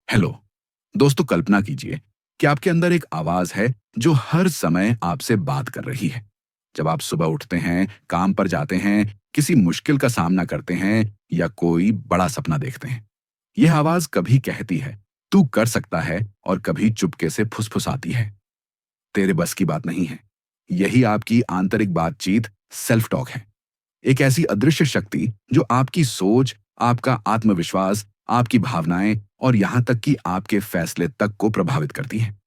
Hello दोस्तों, कल्पना कीजिए कि आपके अंदर एक आवाज है जो हर समय आपसे बात कर रही है। जब आप सुबह उठते हैं, काम पर जाते हैं, किसी मुश्किल का सामना करते हैं या कोई बड़ा सपना देखते हैं, यह आवाज कभी कहती है तू कर सकता है और कभी चुपके से फुसफुसाती है तेरे बस की बात नहीं है। यही आपकी आंतरिक बातचीत सेल्फ टॉक है। एक ऐसी अदृश्य शक्ति जो आपकी सोच, आपका आत्मविश्वास, आपकी भावनाएं और यहां तक कि आपके फैसले तक को प्रभावित करती है।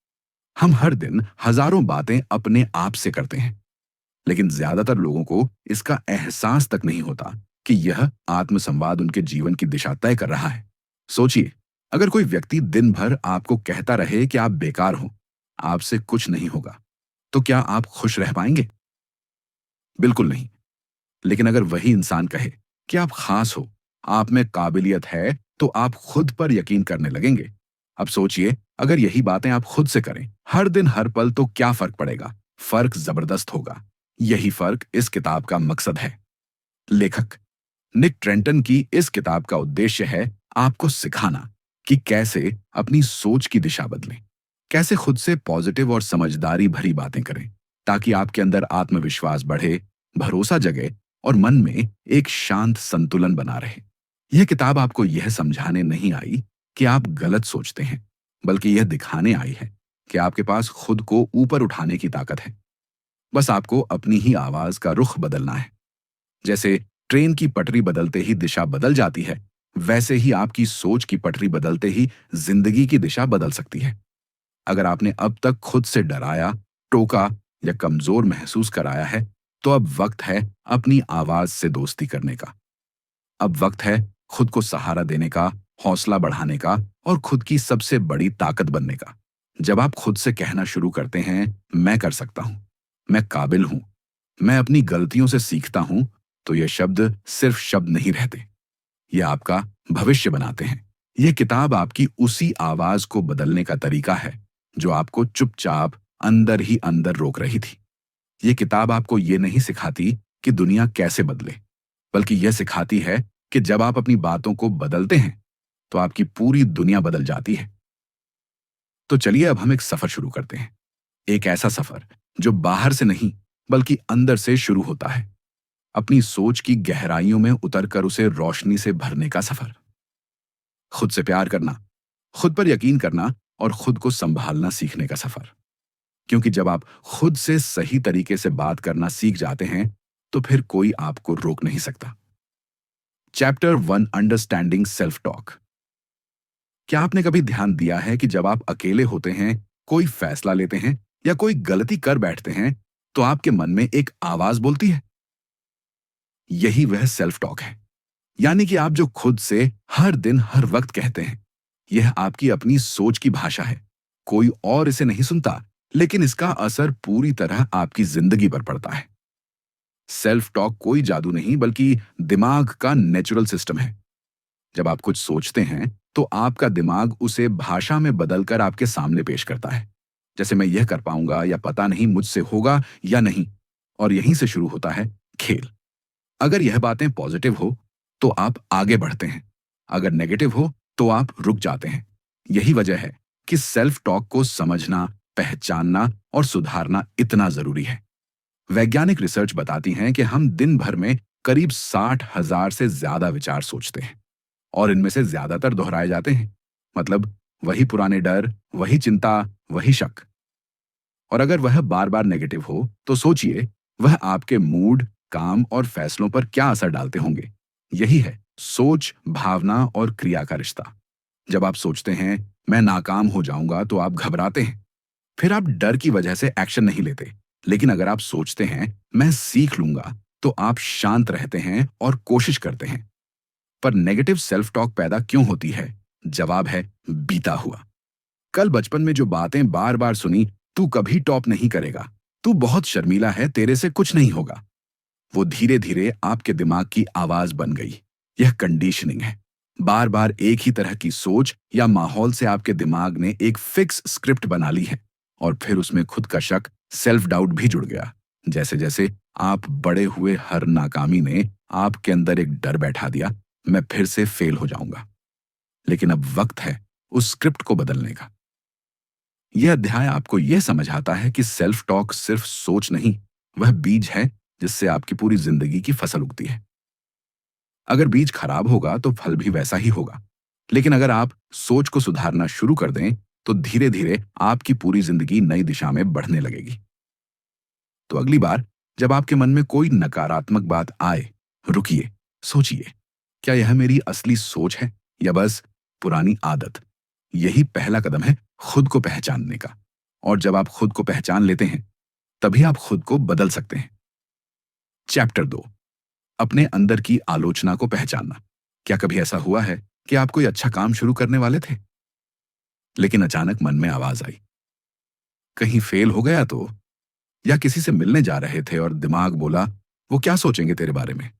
हम हर दिन हजारों बातें अपने आप से करते हैं, लेकिन ज्यादातर लोगों को इसका एहसास तक नहीं होता कि यह आत्मसंवाद उनके जीवन की दिशा तय कर रहा है। सोचिए, अगर कोई व्यक्ति दिन भर आपको कहता रहे कि आप बेकार हो, आपसे कुछ नहीं होगा, तो क्या आप खुश रह पाएंगे? बिल्कुल नहीं। लेकिन अगर वही इंसान कहे कि आप खास हो, आप में काबिलियत है, तो आप खुद पर यकीन करने लगेंगे। अब सोचिए, अगर यही बातें आप खुद से करें हर दिन हर पल, तो क्या फर्क पड़ेगा? फर्क जबरदस्त होगा। यही फर्क इस किताब का मकसद है। लेखक निक ट्रेंटन की इस किताब का उद्देश्य है आपको सिखाना कि कैसे अपनी सोच की दिशा बदलें, कैसे खुद से पॉजिटिव और समझदारी भरी बातें करें, ताकि आपके अंदर आत्मविश्वास बढ़े, भरोसा जगे और मन में एक शांत संतुलन बना रहे। यह किताब आपको यह समझाने नहीं आई कि आप गलत सोचते हैं, बल्कि यह दिखाने आई है कि आपके पास खुद को ऊपर उठाने की ताकत है। बस आपको अपनी ही आवाज का रुख बदलना है। जैसे ट्रेन की पटरी बदलते ही दिशा बदल जाती है, वैसे ही आपकी सोच की पटरी बदलते ही जिंदगी की दिशा बदल सकती है। अगर आपने अब तक खुद से डराया, टोका या कमजोर महसूस कराया है, तो अब वक्त है अपनी आवाज से दोस्ती करने का। अब वक्त है खुद को सहारा देने का, हौसला बढ़ाने का और खुद की सबसे बड़ी ताकत बनने का। जब आप खुद से कहना शुरू करते हैं, मैं कर सकता हूं, मैं काबिल हूं, मैं अपनी गलतियों से सीखता हूं, तो ये शब्द सिर्फ शब्द नहीं रहते, ये आपका भविष्य बनाते हैं। ये किताब आपकी उसी आवाज को बदलने का तरीका है जो आपको चुपचाप अंदर ही अंदर रोक रही थी। ये किताब आपको ये नहीं सिखाती कि दुनिया कैसे बदले, बल्कि यह सिखाती है कि जब आप अपनी बातों को बदलते हैं, तो आपकी पूरी दुनिया बदल जाती है। तो चलिए अब हम एक सफर शुरू करते हैं। एक ऐसा सफर जो बाहर से नहीं, बल्कि अंदर से शुरू होता है। अपनी सोच की गहराइयों में उतरकर उसे रोशनी से भरने का सफर। खुद से प्यार करना, खुद पर यकीन करना और खुद को संभालना सीखने का सफर। क्योंकि जब आप खुद से सही तरीके से बात करना सीख जाते हैं, तो फिर कोई आपको रोक नहीं सकता। Chapter 1, understanding self talk. क्या आपने कभी ध्यान दिया है कि जब आप अकेले होते हैं, कोई फैसला लेते हैं या कोई गलती कर बैठते हैं, तो आपके मन में एक आवाज बोलती है? यही वह सेल्फ टॉक है। यानी कि आप जो खुद से हर दिन हर वक्त कहते हैं, यह आपकी अपनी सोच की भाषा है। कोई और इसे नहीं सुनता, लेकिन इसका असर पूरी तरह आपकी जिंदगी पर पड़ता है। सेल्फ टॉक कोई जादू नहीं, बल्कि दिमाग का नेचुरल सिस्टम है। जब आप कुछ सोचते हैं, तो आपका दिमाग उसे भाषा में बदलकर आपके सामने पेश करता है। जैसे मैं यह कर पाऊंगा, या पता नहीं मुझसे होगा या नहीं। और यहीं से शुरू होता है खेल। अगर यह बातें पॉजिटिव हो, तो आप आगे बढ़ते हैं। अगर नेगेटिव हो, तो आप रुक जाते हैं। यही वजह है कि सेल्फ टॉक को समझना, पहचानना और सुधारना इतना जरूरी है। वैज्ञानिक रिसर्च बताती है कि हम दिन भर में करीब 60,000 से ज्यादा विचार सोचते हैं, और इनमें से ज्यादातर दोहराए जाते हैं। मतलब वही पुराने डर, वही चिंता, वही शक। और अगर वह बार बार नेगेटिव हो, तो सोचिए वह आपके मूड, काम और फैसलों पर क्या असर डालते होंगे। यही है सोच, भावना और क्रिया का रिश्ता। जब आप सोचते हैं मैं नाकाम हो जाऊंगा, तो आप घबराते हैं। फिर आप डर की वजह से एक्शन नहीं लेते। लेकिन अगर आप सोचते हैं मैं सीख लूंगा, तो आप शांत रहते हैं और कोशिश करते हैं। पर नेगेटिव सेल्फ टॉक पैदा क्यों होती है? जवाब है बीता हुआ। कल बचपन में जो बातें बार बार सुनी, तू कभी टॉप नहीं करेगा, तू बहुत शर्मीला है, तेरे से कुछ नहीं होगा, वो धीरे धीरे आपके दिमाग की आवाज बन गई। यह कंडीशनिंग है। बार बार एक ही तरह की सोच या माहौल से आपके दिमाग ने एक फिक्स स्क्रिप्ट बना ली है, और फिर उसमें खुद का शक, सेल्फ डाउट भी जुड़ गया। जैसे जैसे आप बड़े हुए, हर नाकामी ने आपके अंदर एक डर बैठा दिया, मैं फिर से फेल हो जाऊंगा। लेकिन अब वक्त है उस स्क्रिप्ट को बदलने का। यह अध्याय आपको यह समझाता है कि सेल्फ टॉक सिर्फ सोच नहीं, वह बीज है जिससे आपकी पूरी जिंदगी की फसल उगती है। अगर बीज खराब होगा तो फल भी वैसा ही होगा। लेकिन अगर आप सोच को सुधारना शुरू कर दें तो धीरे धीरे आपकी पूरी जिंदगी नई दिशा में बढ़ने लगेगी। तो अगली बार जब आपके मन में कोई नकारात्मक बात आए, रुकिए, सोचिए, क्या यह मेरी असली सोच है या बस पुरानी आदत? यही पहला कदम है खुद को पहचानने का। और जब आप खुद को पहचान लेते हैं तभी आप खुद को बदल सकते हैं। चैप्टर 2, अपने अंदर की आलोचना को पहचानना। क्या कभी ऐसा हुआ है कि आप कोई अच्छा काम शुरू करने वाले थे लेकिन अचानक मन में आवाज आई, कहीं फेल हो गया तो? या किसी से मिलने जा रहे थे और दिमाग बोला, वो क्या सोचेंगे तेरे बारे में?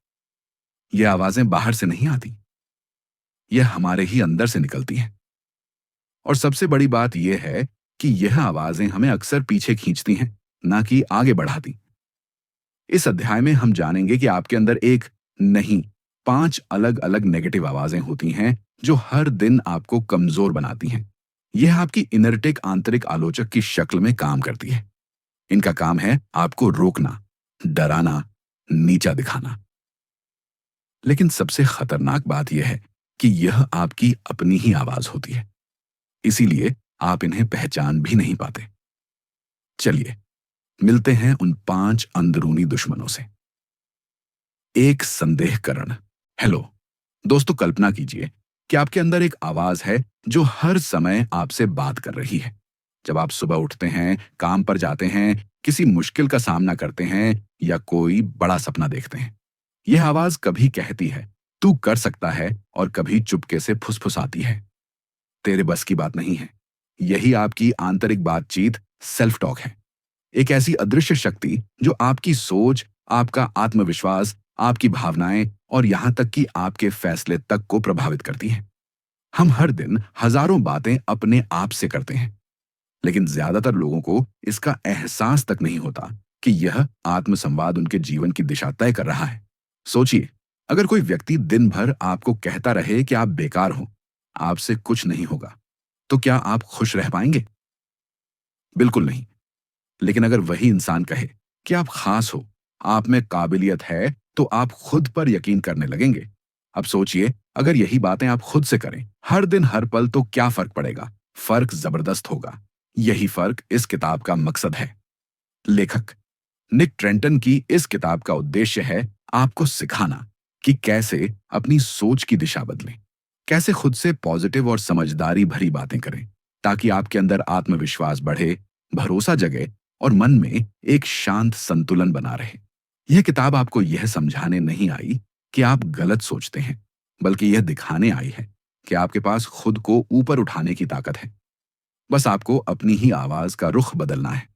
ये आवाजें बाहर से नहीं आती, यह हमारे ही अंदर से निकलती हैं। और सबसे बड़ी बात यह है कि यह आवाजें हमें अक्सर पीछे खींचती हैं, ना कि आगे बढ़ाती। इस अध्याय में हम जानेंगे कि आपके अंदर एक नहीं, 5 अलग अलग नेगेटिव आवाजें होती हैं जो हर दिन आपको कमजोर बनाती हैं। यह आपकी इनर्टिक आंतरिक आलोचक की शक्ल में काम करती है। इनका काम है आपको रोकना, डराना, नीचा दिखाना। लेकिन सबसे खतरनाक बात यह है कि यह आपकी अपनी ही आवाज होती है, इसीलिए आप इन्हें पहचान भी नहीं पाते। चलिए मिलते हैं उन 5 अंदरूनी दुश्मनों से। एक संदेहकरण। हेलो दोस्तों, कल्पना कीजिए कि आपके अंदर एक आवाज है जो हर समय आपसे बात कर रही है। जब आप सुबह उठते हैं, काम पर जाते हैं, किसी मुश्किल का सामना करते हैं या कोई बड़ा सपना देखते हैं, यह आवाज कभी कहती है तू कर सकता है और कभी चुपके से फुसफुसाती है, तेरे बस की बात नहीं है। यही आपकी आंतरिक बातचीत सेल्फ टॉक है। एक ऐसी अदृश्य शक्ति जो आपकी सोच, आपका आत्मविश्वास, आपकी भावनाएं और यहां तक कि आपके फैसले तक को प्रभावित करती है। हम हर दिन हजारों बातें अपने आप से करते हैं, लेकिन ज्यादातर लोगों को इसका एहसास तक नहीं होता कि यह आत्मसंवाद उनके जीवन की दिशा तय कर रहा है। सोचिए, अगर कोई व्यक्ति दिन भर आपको कहता रहे कि आप बेकार हो, आपसे कुछ नहीं होगा, तो क्या आप खुश रह पाएंगे? बिल्कुल नहीं। लेकिन अगर वही इंसान कहे कि आप खास हो, आप में काबिलियत है, तो आप खुद पर यकीन करने लगेंगे। अब सोचिए, अगर यही बातें आप खुद से करें हर दिन हर पल, तो क्या फर्क पड़ेगा? फर्क जबरदस्त होगा। यही फर्क इस किताब का मकसद है। लेखक निक ट्रेंटन की इस किताब का उद्देश्य है आपको सिखाना कि कैसे अपनी सोच की दिशा बदलें, कैसे खुद से पॉजिटिव और समझदारी भरी बातें करें, ताकि आपके अंदर आत्मविश्वास बढ़े, भरोसा जगे और मन में एक शांत संतुलन बना रहे। यह किताब आपको यह समझाने नहीं आई कि आप गलत सोचते हैं, बल्कि यह दिखाने आई है कि आपके पास खुद को ऊपर उठाने की ताकत है। बस आपको अपनी ही आवाज का रुख बदलना है।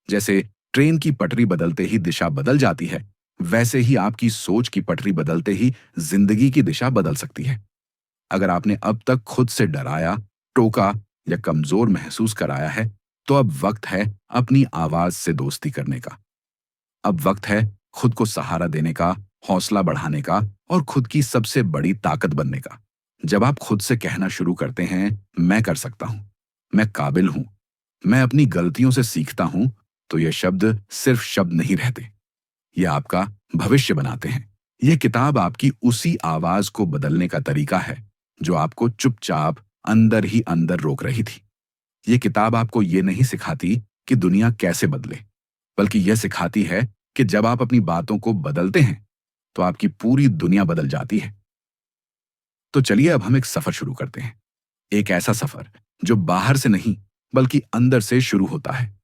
जैसे ट्रेन की पटरी बदलते ही दिशा बदल जाती है, वैसे ही आपकी सोच की पटरी बदलते ही जिंदगी की दिशा बदल सकती है। अगर आपने अब तक खुद से डराया, टोका या कमजोर महसूस कराया है, तो अब वक्त है अपनी आवाज से दोस्ती करने का। अब वक्त है खुद को सहारा देने का, हौसला बढ़ाने का और खुद की सबसे बड़ी ताकत बनने का। जब आप खुद से कहना शुरू करते हैं, मैं कर सकता हूं, मैं काबिल हूं, मैं अपनी गलतियों से सीखता हूं, तो ये शब्द सिर्फ शब्द नहीं रहते, ये आपका भविष्य बनाते हैं। यह किताब आपकी उसी आवाज को बदलने का तरीका है जो आपको चुपचाप अंदर ही अंदर रोक रही थी। यह किताब आपको ये नहीं सिखाती कि दुनिया कैसे बदले, बल्कि यह सिखाती है कि जब आप अपनी बातों को बदलते हैं तो आपकी पूरी दुनिया बदल जाती है। तो चलिए अब हम एक सफर शुरू करते हैं। एक ऐसा सफर जो बाहर से नहीं बल्कि अंदर से शुरू होता है।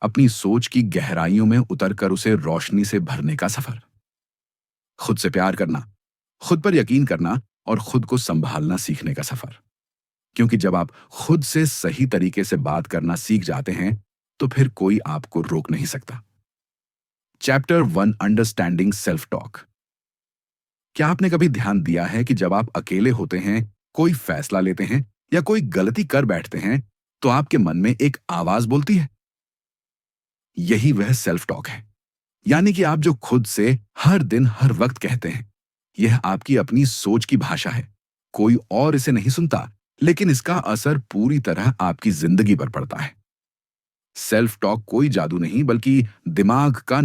अपनी सोच की गहराइयों में उतरकर उसे रोशनी से भरने का सफर। खुद से प्यार करना, खुद पर यकीन करना और खुद को संभालना सीखने का सफर। क्योंकि जब आप खुद से सही तरीके से बात करना सीख जाते हैं तो फिर कोई आपको रोक नहीं सकता। Chapter 1, understanding self talk. क्या आपने कभी ध्यान दिया है कि जब आप अकेले होते हैं, कोई फैसला लेते हैं या कोई गलती कर बैठते हैं, तो आपके मन में एक आवाज बोलती है? यही वह सेल्फ टॉक है। यानी कि आप जो खुद से हर दिन हर वक्त कहते हैं, यह आपकी अपनी सोच की भाषा है। कोई और इसे नहीं सुनता, लेकिन इसका असर पूरी तरह आपकी जिंदगी पर पड़ता है। सेल्फ टॉक कोई जादू नहीं, बल्कि दिमाग का